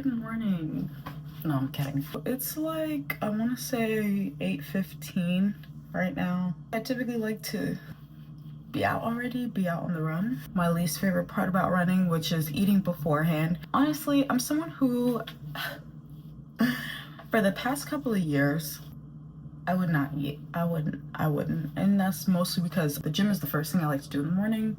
good morning. No, I'm kidding. It's like, I want to say 8:15 right now. I typically like to be out already, be out on the run. My least favorite part about running, which is eating beforehand. Honestly, I'm someone who, for the past couple of years, I would not eat. I wouldn't. And that's mostly because the gym is the first thing I like to do in the morning.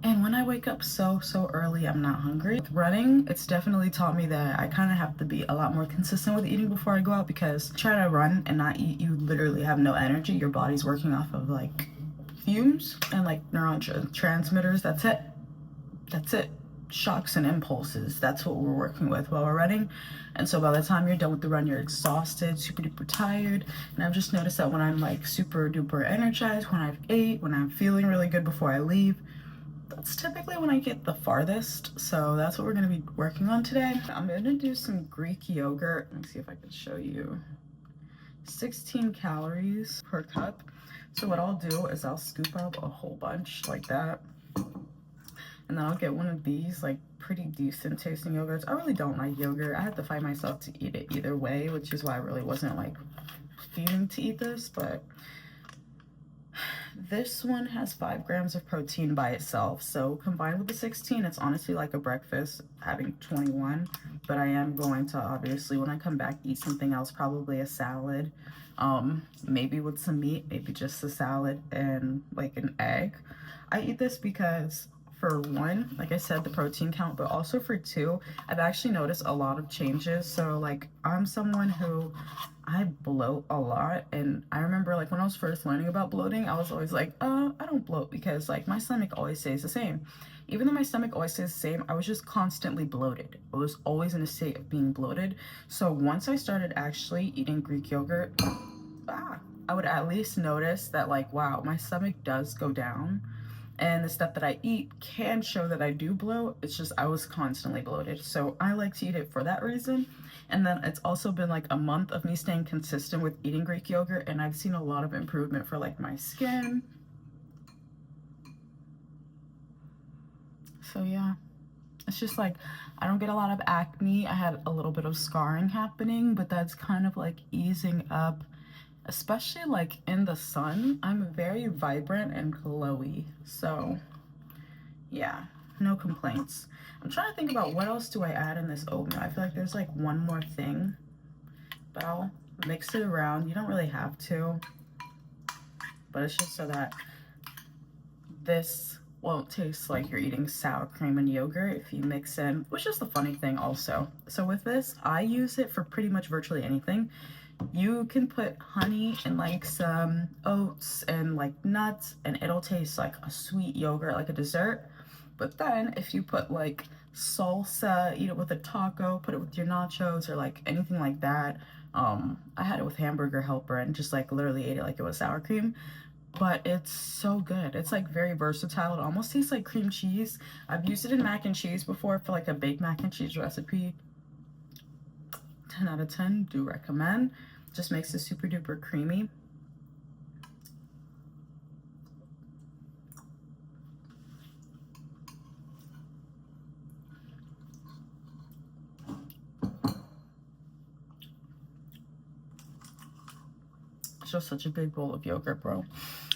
And when I wake up so early, I'm not hungry. With running, it's definitely taught me that I kind of have to be a lot more consistent with eating before I go out, because try to run and not eat, you literally have no energy. Your body's working off of like fumes and like neurotransmitters. That's it. That's it. Shocks and impulses. That's what we're working with while we're running. And so by the time you're done with the run, you're exhausted, super duper tired. And I've just noticed that when I'm like super duper energized, when I've ate, when I'm feeling really good before I leave, that's typically when I get the farthest. So that's what we're going to be working on today. I'm going to do some Greek yogurt. Let me see if I can show you. 16 calories per cup. So what I'll do is I'll scoop up a whole bunch like that. And then I'll get one of these like pretty decent tasting yogurts. I really don't like yogurt. I had to find myself to eat it either way, which is why I really wasn't like feeling to eat this. But this one has 5 grams of protein by itself. So combined with the 16, it's honestly like a breakfast having 21. But I am going to, obviously, when I come back, eat something else, probably a salad, maybe with some meat, maybe just a salad and like an egg. I eat this because, for one, like I said, the protein count, but also for two, I've actually noticed a lot of changes. So like, I'm someone who, I bloat a lot, and I remember like when I was first learning about bloating, I was always like, I don't bloat, because like my stomach always stays the same. Even though my stomach always stays the same, I was just constantly bloated. I was always in a state of being bloated. So once I started actually eating Greek yogurt, I would at least notice that like, wow, my stomach does go down. And the stuff that I eat can show that I do bloat. It's just I was constantly bloated. So I like to eat it for that reason. And then it's also been like a month of me staying consistent with eating Greek yogurt, and I've seen a lot of improvement for like my skin. So yeah, it's just like I don't get a lot of acne. I had a little bit of scarring happening, but that's kind of like easing up. Especially like in the sun, I'm very vibrant and glowy. So yeah, no complaints. I'm trying to think about what else do I add in this oatmeal. I feel like there's like one more thing, but I'll mix it around. You don't really have to, but it's just so that this won't taste like you're eating sour cream and yogurt if you mix in, which is the funny thing also. So with this, I use it for pretty much virtually anything. You can put honey and like some oats and like nuts, and it'll taste like a sweet yogurt, like a dessert. But then if you put like salsa, eat it with a taco, put it with your nachos or like anything like that. I had it with Hamburger Helper and just like literally ate it like it was sour cream. But it's so good. It's like very versatile. It almost tastes like cream cheese. I've used it in mac and cheese before for like a baked mac and cheese recipe. 10 out of 10, do recommend. Just makes it super duper creamy. It's just such a big bowl of yogurt, bro.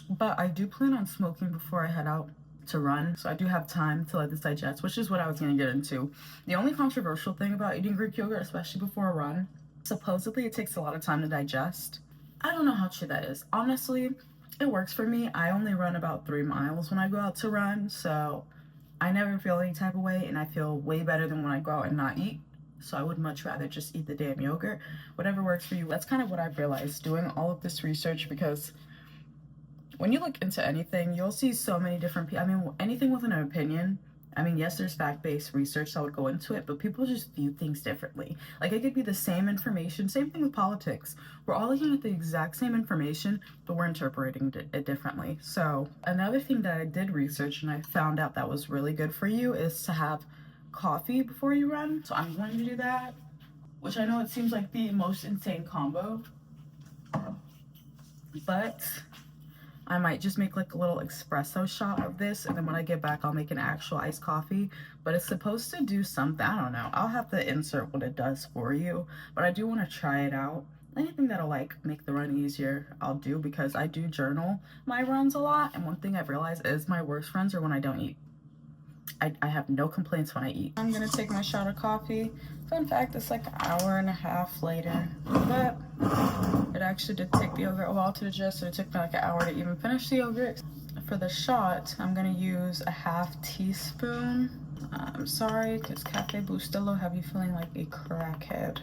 But I do plan on smoking before I head out to run, so I do have time to let this digest, which is what I was going to get into. The only controversial thing about eating Greek yogurt, especially before a run, supposedly it takes a lot of time to digest. I don't know how true that is. Honestly, it works for me. I only run about 3 miles when I go out to run, so I never feel any type of way, and I feel way better than when I go out and not eat. So I would much rather just eat the damn yogurt. Whatever works for you. That's kind of what I've realized doing all of this research, because when you look into anything, you'll see so many different people. I mean, anything with an opinion. I mean, yes, there's fact-based research that would go into it, but people just view things differently. Like, it could be the same information, same thing with politics. We're all looking at the exact same information, but we're interpreting it differently. So another thing that I did research and I found out that was really good for you is to have coffee before you run. So I'm going to do that, which I know it seems like the most insane combo, but I might just make like a little espresso shot of this, and then when I get back, I'll make an actual iced coffee. But it's supposed to do something. I don't know. I'll have to insert what it does for you, but I do want to try it out. Anything that'll like make the run easier, I'll do, because I do journal my runs a lot. And one thing I've realized is my worst runs are when I don't eat. I have no complaints when I eat. I'm gonna take my shot of coffee. Fun fact, it's like an hour and a half later, but it actually did take the yogurt a while to digest, so it took me like an hour to even finish the yogurt. For the shot, I'm gonna use a half teaspoon. I'm sorry, because Cafe Bustelo have you feeling like a crackhead,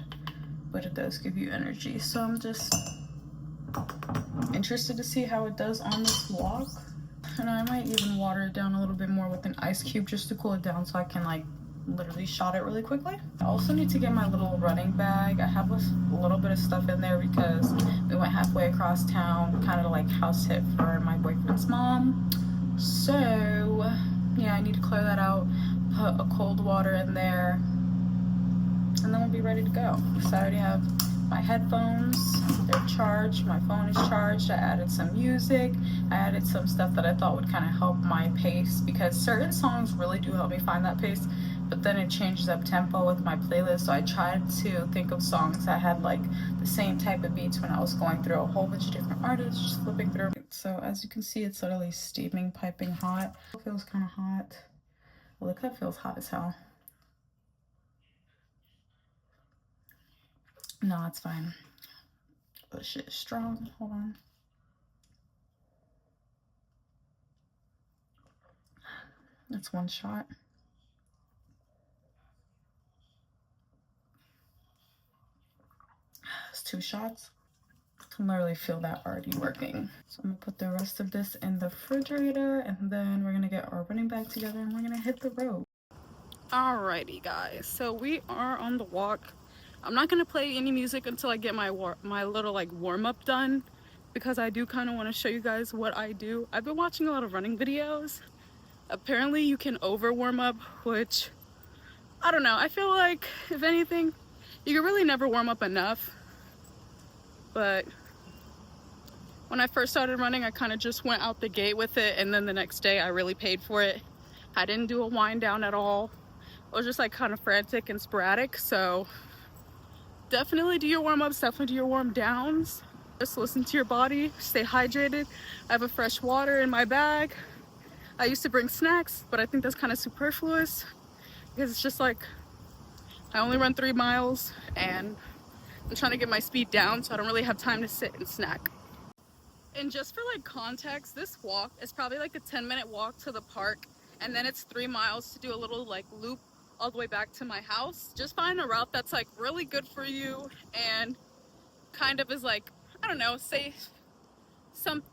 but it does give you energy. So I'm just interested to see how it does on this walk. And I might even water it down a little bit more with an ice cube just to cool it down so I can like literally shot it really quickly. I also need to get my little running bag. I have a little bit of stuff in there because we went halfway across town, kind of like house sit for my boyfriend's mom. So yeah, I need to clear that out, put a cold water in there, and then we'll be ready to go. So I already have my headphones, they're charged, my phone is charged. I added some music, I added some stuff that I thought would kind of help my pace, because certain songs really do help me find that pace, but then it changes up tempo with my playlist. So I tried to think of songs that had like the same type of beats when I was going through a whole bunch of different artists, just flipping through. So as you can see, it's literally steaming, piping hot. It feels kind of hot. Well, the cup feels hot as hell. No, it's fine. This shit is strong. Hold on. That's one shot. It's two shots. I can literally feel that already working. So I'm gonna put the rest of this in the refrigerator, and then we're gonna get our running bag together and we're gonna hit the road. Alrighty guys, so we are on the walk. I'm not gonna play any music until I get my little like warm-up done, because I do kind of want to show you guys what I do. I've been watching a lot of running videos. Apparently you can over warm up, which I don't know. I feel like if anything, you can really never warm up enough. But when I first started running, I kind of just went out the gate with it, and then the next day I really paid for it. I didn't do a wind down at all. I was just like kind of frantic and sporadic. So definitely do your warm-ups, definitely do your warm downs. Just listen to your body, stay hydrated. I have a fresh water in my bag. I used to bring snacks, but I think that's kind of superfluous, because it's just like I only run 3 miles and I'm trying to get my speed down, so I don't really have time to sit and snack. And just for like context, this walk is probably like a 10-minute walk to the park, and then it's 3 miles to do a little like loop all the way back to my house. Just find a route that's like really good for you and kind of is like, I don't know, safe.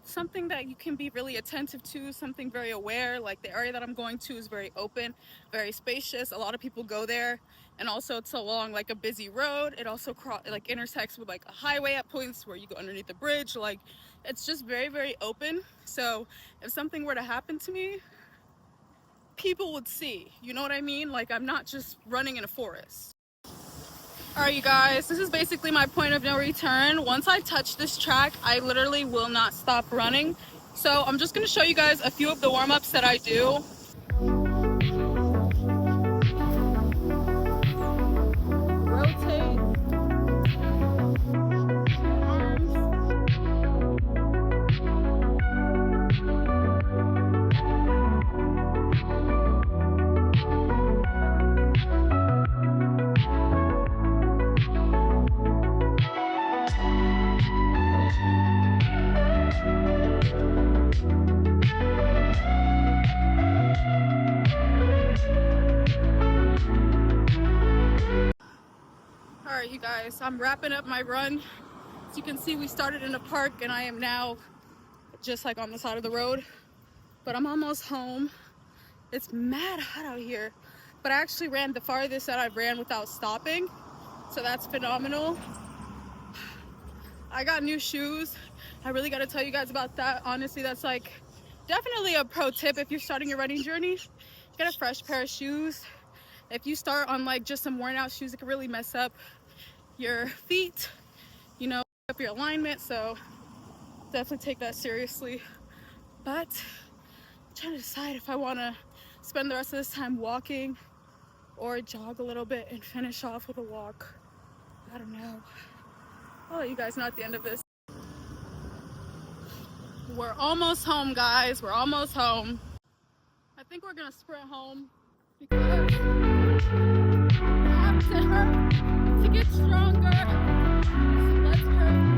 Something that you can be really attentive to, something very aware. Like the area that I'm going to is very open, very spacious. A lot of people go there, and also it's along like a busy road. It also like intersects with like a highway at points where you go underneath the bridge. Like it's just very, very open. So if something were to happen to me, people would see, you know what I mean? Like I'm not just running in a forest. All right, you guys, this is basically my point of no return. Once I touch this track, I literally will not stop running. So I'm just gonna show you guys a few of the warm-ups that I do. Rotate. Alright, you guys, I'm wrapping up my run. As you can see, we started in a park and I am now just like on the side of the road, but I'm almost home. It's mad hot out here, but I actually ran the farthest that I've ran without stopping, so that's phenomenal. I got new shoes. I really got to tell you guys about that. Honestly, that's like definitely a pro tip if you're starting your running journey. Get a fresh pair of shoes. If you start on like just some worn out shoes, it can really mess up your feet, you know, up your alignment. So definitely take that seriously. But I'm trying to decide if I want to spend the rest of this time walking or jog a little bit and finish off with a walk. I don't know. I'll let you guys know at the end of this. We're almost home, guys. We're almost home. I think we're gonna sprint home because I have to hurt to get stronger. So let's hurt.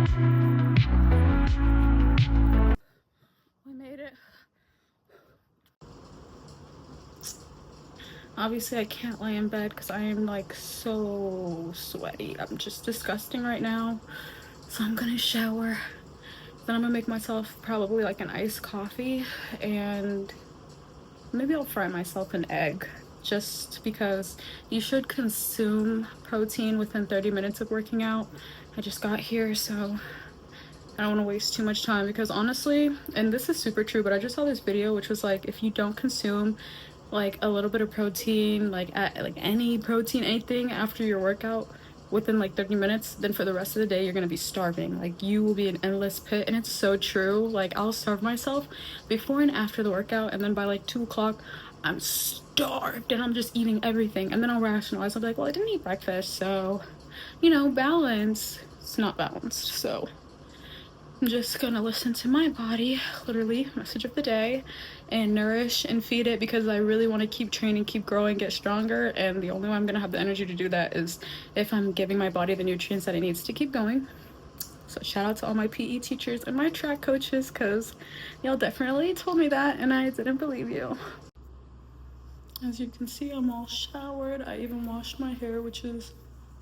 We made it. Obviously I can't lay in bed because I am like so sweaty. I'm just disgusting right now. So I'm gonna shower. Then I'm gonna make myself probably like an iced coffee, and maybe I'll fry myself an egg, just because you should consume protein within 30 minutes of working out. I just got here, so I don't want to waste too much time, because honestly, and this is super true, but I just saw this video which was like, if you don't consume like a little bit of protein, like any protein, anything after your workout within like 30 minutes, then for the rest of the day you're gonna be starving. Like, you will be an endless pit. And it's so true. Like, I'll starve myself before and after the workout, and then by like 2 o'clock I'm starved and I'm just eating everything, and then I'll rationalize. I'll be like, well, I didn't eat breakfast, so you know, balance. It's not balanced. So I'm just gonna listen to my body, literally, message of the day, and nourish and feed it, because I really want to keep training, keep growing, get stronger. And the only way I'm gonna have the energy to do that is if I'm giving my body the nutrients that it needs to keep going. So shout out to all my PE teachers and my track coaches, because y'all definitely told me that and I didn't believe you. As you can see, I'm all showered. I even washed my hair, which is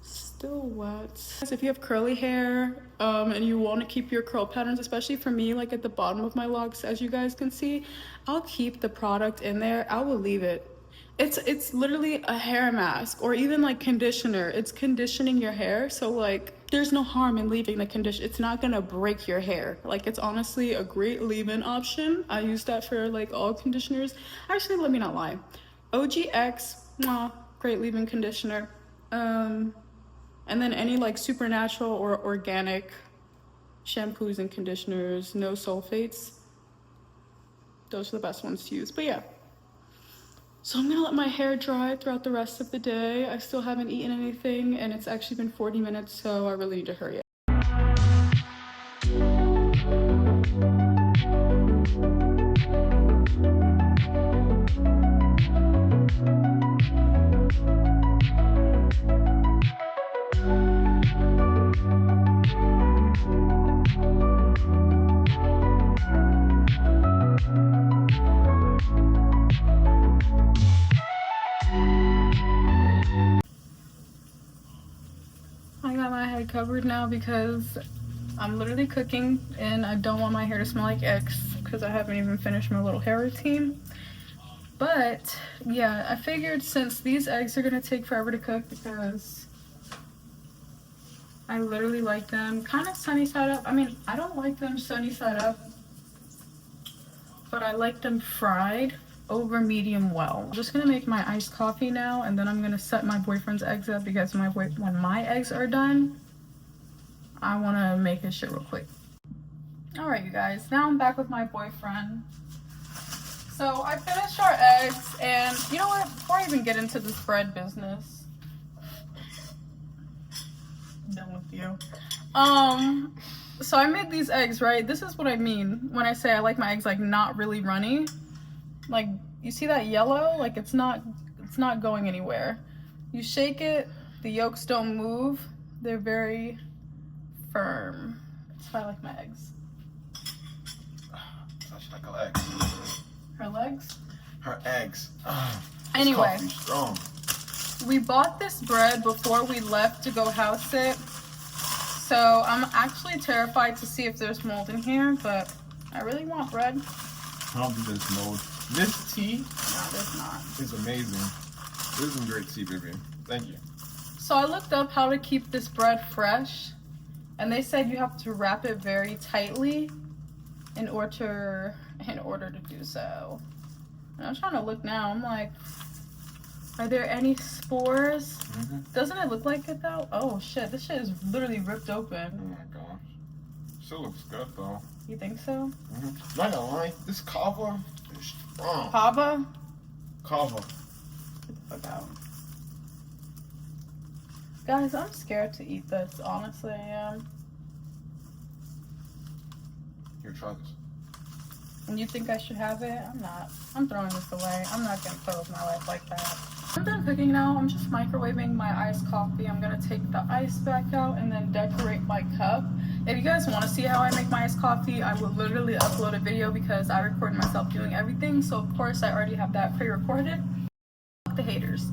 still wet. If you have curly hair and you want to keep your curl patterns, especially for me, like at the bottom of my locks, as you guys can see, I'll keep the product in there. I will leave it. It's literally a hair mask, or even like conditioner. It's conditioning your hair, so like there's no harm in leaving the condition. It's not gonna break your hair. Like, it's honestly a great leave-in option. I use that for like all conditioners. Actually, let me not lie. OGX, great leave-in conditioner. And then any like supernatural or organic shampoos and conditioners, no sulfates. Those are the best ones to use. But yeah. So I'm gonna let my hair dry throughout the rest of the day. I still haven't eaten anything, and it's actually been 40 minutes, so I really need to hurry up. Covered now because I'm literally cooking and I don't want my hair to smell like eggs, because I haven't even finished my little hair routine. But yeah, I figured since these eggs are gonna take forever to cook, because I literally like them kind of sunny side up. I mean, I don't like them sunny side up, but I like them fried over medium well. I'm just gonna make my iced coffee now, and then I'm gonna set my boyfriend's eggs up, because when my eggs are done, I want to make his shit real quick. All right, you guys, now I'm back with my boyfriend. So I finished our eggs, and you know what? Before I even get into this bread business, I'm done with you. So I made these eggs, right? This is what I mean when I say I like my eggs like not really runny. Like, you see that yellow? Like, it's not going anywhere. You shake it, the yolks don't move. They're very firm. That's how I like my eggs. Such like her legs. Her legs? Her eggs. Anyway, strong. We bought this bread before we left to go house sit. So I'm actually terrified to see if there's mold in here, but I really want bread. I don't think there's mold. This tea there's not. Is amazing. This is some great tea, baby. Thank you. So I looked up how to keep this bread fresh, and they said you have to wrap it very tightly in order to do so. And I'm trying to look now. I'm like, are there any spores? Doesn't it look like it though? Oh shit, this shit is literally ripped open. Oh my gosh. Still looks good though. You think so? Not gonna lie, this kava is strong. Kava? Kava. Get the fuck out. Guys, I'm scared to eat this. Honestly, I am. Here, try this. And you think I should have it? I'm not. I'm throwing this away. I'm not gonna play with my life like that. I'm done cooking now. I'm just microwaving my iced coffee. I'm gonna take the ice back out and then decorate my cup. If you guys want to see how I make my iced coffee, I will literally upload a video because I record myself doing everything. So of course I already have that pre-recorded. Fuck the haters.